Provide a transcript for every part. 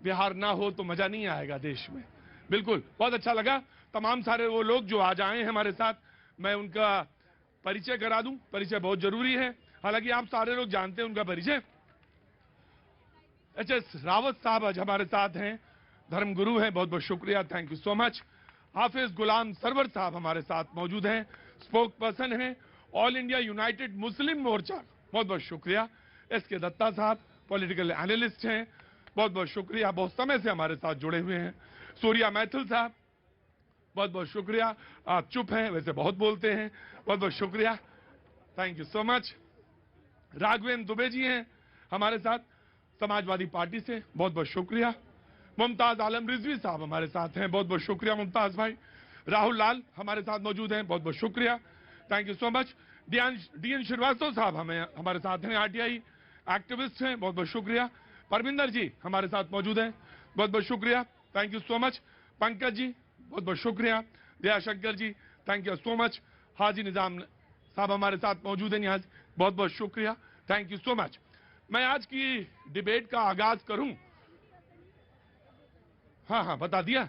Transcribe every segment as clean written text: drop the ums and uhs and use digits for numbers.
बिहार ना हो तो मजा नहीं आएगा देश में। बिल्कुल, बहुत अच्छा लगा। तमाम सारे वो लोग जो आज आए हैं हमारे साथ, मैं उनका परिचय करा दूं। परिचय बहुत जरूरी है, हालांकि आप सारे लोग जानते हैं उनका परिचय। एच.एस. रावत साहब आज हमारे साथ हैं, धर्मगुरु हैं, बहुत बहुत शुक्रिया, thank you so much. Hafiz Ghulam Sarwar sahab हमारे साथ मौजूद हैं, स्पोक पर्सन हैं all India united Muslim Morcha, बहुत बहुत शुक्रिया। एस.के. दत्ता साहब पॉलिटिकल एनालिस्ट हैं, बहुत बहुत शुक्रिया, बहुत समय से हमारे साथ जुड़े हुए हैं। सूर्या मैथिल साहब, बहुत बहुत शुक्रिया, आप चुप हैं वैसे बहुत बोलते हैं, बहुत बहुत शुक्रिया, thank you so much. Raghavendra Dubey ji हैं हमारे साथ समाजवादी पार्टी से, बहुत बहुत शुक्रिया। मुमताज आलम रिजवी साहब हमारे साथ हैं, बहुत बहुत शुक्रिया मुमताज भाई। राहुल लाल हमारे साथ मौजूद हैं, बहुत बहुत शुक्रिया, thank you so much. D N. Srivastava sahab हमारे साथ हैं, आरटीआई एक्टिविस्ट हैं, बहुत बहुत शुक्रिया। परमिंदर जी हमारे साथ मौजूद हैं, बहुत बहुत शुक्रिया, thank you so much. Pankaj ji बहुत बहुत शुक्रिया। Dayashankar ji thank you so much. Haji Nizam साहब हमारे साथ मौजूद हैं यहाँ, बहुत बहुत शुक्रिया, थैंक यू सो मच। मैं आज की डिबेट का आगाज करूं। हाँ हाँ बता दिया,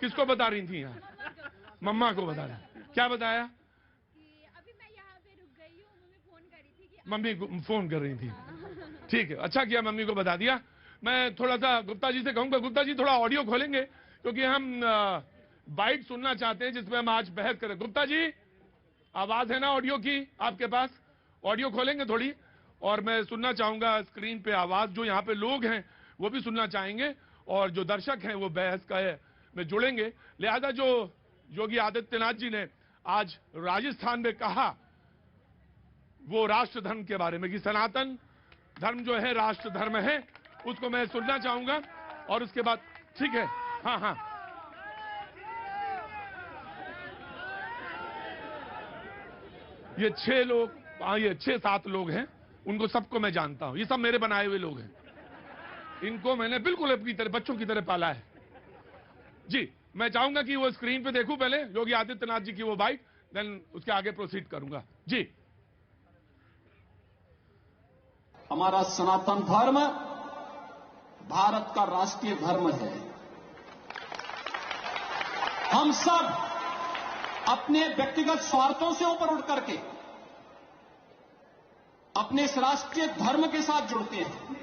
किसको बता रही थी यहाँ? मम्मा को बता रही, क्या बताया? कि अभी मैं यहाँ पे रुक गई हूँ, मम्मी फोन कर रही थी कि मम्मी को फोन कर रही थी, ठीक है, अच्छा किया मम्मी को बता दिया। मैं थोड़ा सा गुप्ता जी से कहूंगा, गुप्ता जी थोड़ा ऑडियो खोलेंगे क्योंकि हम बाइट सुनना चाहते हैं जिसमें हम आज बहस करें। गुप्ता जी आवाज है ना ऑडियो की आपके पास? ऑडियो खोलेंगे थोड़ी, और मैं सुनना चाहूंगा स्क्रीन पे आवाज, जो यहाँ पे लोग हैं वो भी सुनना चाहेंगे और जो दर्शक हैं वो बहस का में जुड़ेंगे। लिहाजा जो योगी आदित्यनाथ जी ने आज राजस्थान में कहा वो राष्ट्र धर्म के बारे में कि सनातन धर्म जो है राष्ट्र धर्म है, उसको मैं सुनना चाहूंगा और उसके बाद ठीक है। हाँ हाँ, ये 6 लोग, ये 6-7 लोग हैं, उनको सबको मैं जानता हूं, ये सब मेरे बनाए हुए लोग हैं, इनको मैंने बिल्कुल अपनी तरह बच्चों की तरह पाला है जी। मैं चाहूंगा कि वो स्क्रीन पे देखूं पहले योगी आदित्यनाथ जी की वो बाइट, देन उसके आगे प्रोसीड करूंगा जी। हमारा सनातन धर्म भारत का राष्ट्रीय धर्म है। हम सब अपने व्यक्तिगत स्वार्थों से ऊपर उठ करके अपने इस राष्ट्रीय धर्म के साथ जुड़ते हैं।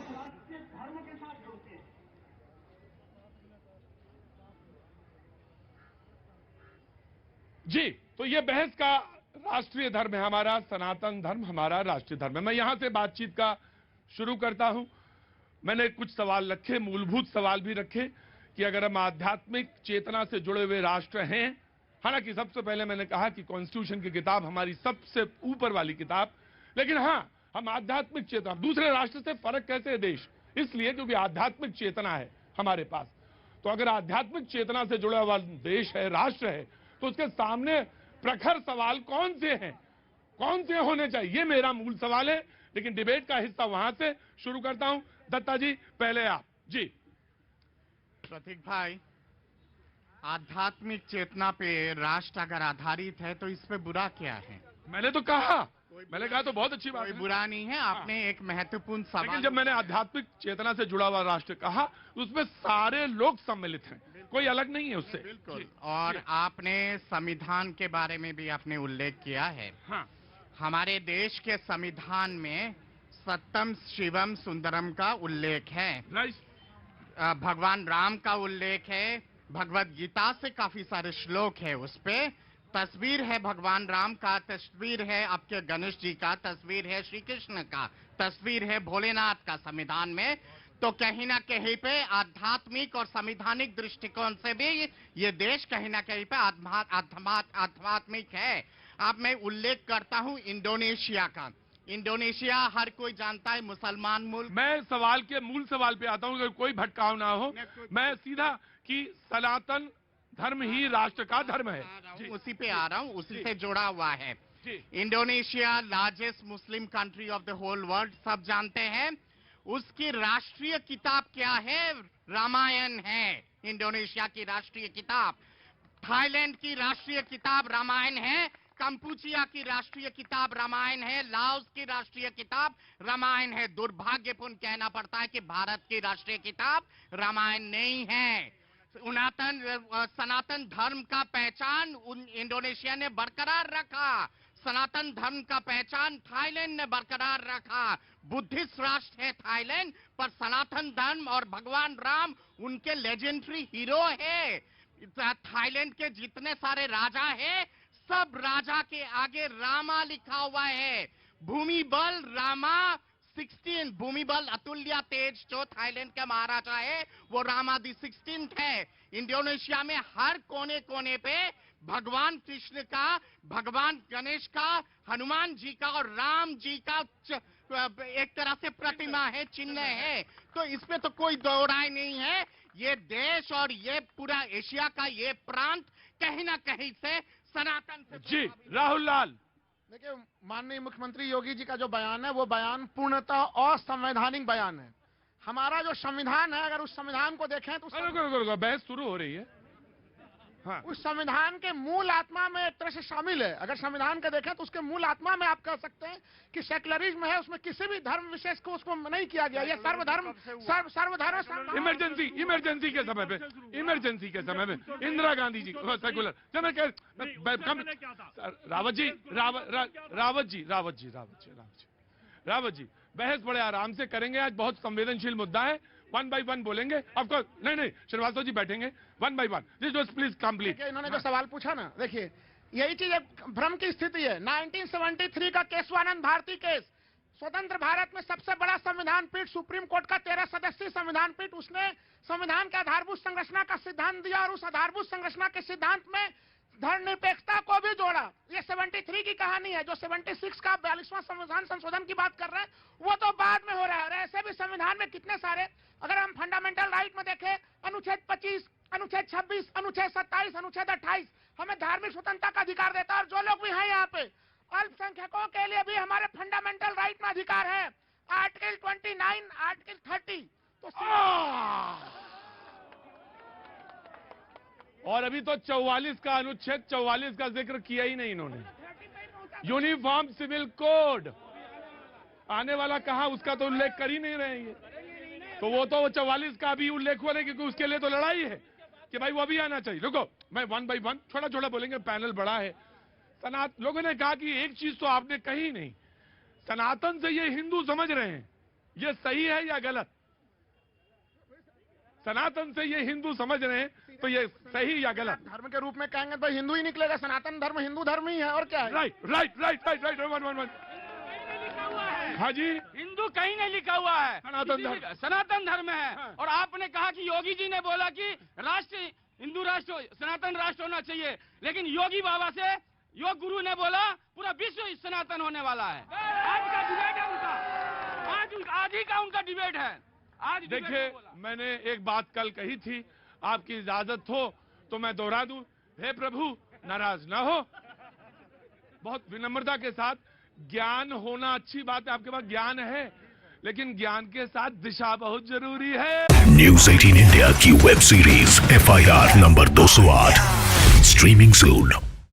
जी, तो ये बहस का राष्ट्रीय धर्म है हमारा, सनातन धर्म हमारा राष्ट्रीय धर्म है। मैं यहां से बातचीत का शुरू करता हूं। मैंने कुछ सवाल रखे, मूलभूत सवाल भी रखे कि अगर हम आध्यात्मिक चेतना से जुड़े हुए राष्ट्र हैं, हालांकि सबसे पहले मैंने कहा कि कॉन्स्टिट्यूशन की किताब हमारी सबसे ऊपर वाली किताब, लेकिन हां हम आध्यात्मिक चेतना, दूसरे राष्ट्र से फर्क कैसे है देश? इसलिए क्योंकि आध्यात्मिक चेतना है हमारे पास। तो अगर आध्यात्मिक चेतना से जुड़ा हुआ देश है, राष्ट्र है, तो उसके सामने प्रखर सवाल कौन से हैं, कौन से होने चाहिए, ये मेरा मूल सवाल है। लेकिन डिबेट का हिस्सा वहां से शुरू करता हूं। दत्ता जी पहले आप जी। प्रतीक भाई, आध्यात्मिक चेतना पे राष्ट्र अगर आधारित है तो इस पे बुरा क्या है? मैंने तो कहा, मैंने कहा तो बहुत अच्छी बात कोई है, बुरा नहीं है। आपने एक महत्वपूर्ण लेकिन सवाल, जब मैंने आध्यात्मिक चेतना से जुड़ा हुआ राष्ट्र कहा, उसमें सारे लोग सम्मिलित हैं, कोई अलग नहीं है उससे। बिल्कुल, जी, और जी। आपने संविधान के बारे में भी आपने उल्लेख किया है। हाँ, हमारे देश के संविधान में सत्यम शिवम सुंदरम का उल्लेख है, राइट, भगवान राम का उल्लेख है, भगवत गीता से काफी सारे श्लोक है, उस पे तस्वीर है भगवान राम का, तस्वीर है आपके गणेश जी का, तस्वीर है श्री कृष्ण का, तस्वीर है भोलेनाथ का संविधान में। तो कहीं ना कहीं पे आध्यात्मिक और संवैधानिक दृष्टिकोण से भी ये देश कहीं ना कहीं पे आध्यात्मिक है। अब मैं उल्लेख करता हूं इंडोनेशिया का। इंडोनेशिया हर कोई जानता है मुसलमान मुल्क। मैं सवाल के मूल सवाल पे आता हूं, कोई भटकाव ना हो। मैं सीधा कि सनातन धर्म ही राष्ट्र का धर्म है, उसी पे आ रहा हूं, उसी से जुड़ा हुआ है। जी। Indonesia largest Muslim country of the whole world, सब जानते हैं। उसकी राष्ट्रीय किताब क्या है? रामायण है इंडोनेशिया की राष्ट्रीय किताब। थाईलैंड की राष्ट्रीय किताब रामायण है। कंपूचिया की राष्ट्रीय किताब रामायण है, लाओस की राष्ट्रीय किताब रामायण है। दुर्भाग्यपूर्ण कहना पड़ता है कि भारत की राष्ट्रीय किताब रामायण नहीं है। सनातन धर्म का पहचान इंडोनेशिया ने बरकरार रखा, सनातन धर्म का पहचान थाईलैंड ने बरकरार रखा। बुद्धिस्ट राष्ट्र है थाईलैंड, पर सनातन धर्म और भगवान राम उनके लेजेंडरी हीरो है। थाईलैंड के जितने सारे राजा हैं, सब राजा के आगे रामा लिखा हुआ है। भूमि बल रामा 16, भूमि बल अतुल्य तेज जो थाईलैंड का महाराजा है वो रामा दी 16 है। इंडोनेशिया में हर कोने कोने पे भगवान कृष्ण का, भगवान गणेश का, हनुमान जी का और राम जी का एक तरह से प्रतिमा है, चिन्ह है। तो इसमें तो कोई दो राय नहीं है। ये देश और ये पूरा एशिया का ये प्रांत कहीं ना कहीं से सनातन से जी राहुल लाल। देखिए, माननीय मुख्यमंत्री योगी जी का जो बयान है वो बयान पूर्णतः असंवैधानिक बयान है। हमारा जो संविधान है, अगर उस संविधान को देखें तो बहस शुरू हो रही है। हाँ। उस संविधान के मूल आत्मा में एक तरह से शामिल है। अगर संविधान का देखें तो उसके मूल आत्मा में आप कह सकते हैं कि सेकुलरिज्म है, उसमें किसी भी धर्म विशेष को उसको नहीं किया गया। ये सर्वधर्म इमरजेंसी के समय पे, इमरजेंसी के समय में इंदिरा गांधी जी सेकुलर रावत जी बहस बड़े आराम से करेंगे। आज बहुत संवेदनशील मुद्दा है, 1 बाय 1 बोलेंगे। ऑफकोर्स नहीं श्रीवास्तव जी बैठेंगे 1 बाय 1। This please complete. इन्होंने जो सवाल पूछा ना, देखिए यही चीज एक भ्रम की स्थिति है। 1973 का केशवानंद भारती केस, स्वतंत्र भारत में सबसे बड़ा संविधान पीठ, सुप्रीम कोर्ट का 13 सदस्यीय संविधान पीठ, उसने संविधान के आधारभूत संरचना का सिद्धांत दिया और उस आधारभूत संरचना के सिद्धांत में धर्मनिरपेक्षता को भी जोड़ा। ये 73 की कहानी है। जो 76 का 42वां संविधान संशोधन की बात कर रहे हैं वो तो बाद में हो रहा है। ऐसे भी संविधान में कितने सारे, अगर हम फंडामेंटल राइट में देखें, अनुच्छेद 25, अनुच्छेद 26, अनुच्छेद 27, अनुच्छेद 28 हमें धार्मिक स्वतंत्रता का अधिकार देता है। और जो लोग भी हैं यहाँ पे, अल्पसंख्यकों के लिए भी हमारे फंडामेंटल राइट में अधिकार है। Article 29, article 30। तो और अभी तो 44 का, अनुच्छेद 44 का जिक्र किया ही नहीं इन्होंने। यूनिफॉर्म सिविल कोड आने वाला कहा, उसका तो उल्लेख कर ही नहीं रहे हैं। तो वो तो 44 का भी उल्लेख हुआ नहीं, क्योंकि उसके लिए तो लड़ाई है कि भाई वो भी आना चाहिए। रुको, मैं 1 बाय 1 छोटा छोटा बोलेंगे, पैनल बड़ा है। लोगों ने कहा कि एक चीज तो आपने कही नहीं, सनातन से ये हिंदू समझ रहे हैं, ये सही है या गलत? सनातन से ये हिंदू समझ रहे हैं तो ये सही या गलत? धर्म के रूप में कहेंगे तो हिंदू ही निकलेगा। सनातन धर्म हिंदू धर्म ही है, और क्या है? राइट 1 हाँ जी, हिंदू कहीं नहीं लिखा हुआ है, सनातन धर्म है। हाँ। और आपने कहा कि योगी जी ने बोला कि राष्ट्र हिंदू राष्ट्र, सनातन राष्ट्र होना चाहिए, लेकिन योगी बाबा से योग गुरु ने बोला पूरा विश्व सनातन होने वाला है। आज का डिबेट है उनका, आज ही का उनका डिबेट है। आज देखिए, मैंने एक बात कल कही थी, आपकी इजाजत हो तो मैं दोहरा दूं। हे प्रभु, नाराज ना हो। बहुत विनम्रता के साथ, ज्ञान होना अच्छी बात है, आपके पास ज्ञान है, लेकिन ज्ञान के साथ दिशा बहुत जरूरी है। न्यूज़ 18 इंडिया की web series FIR number 208 streaming सून।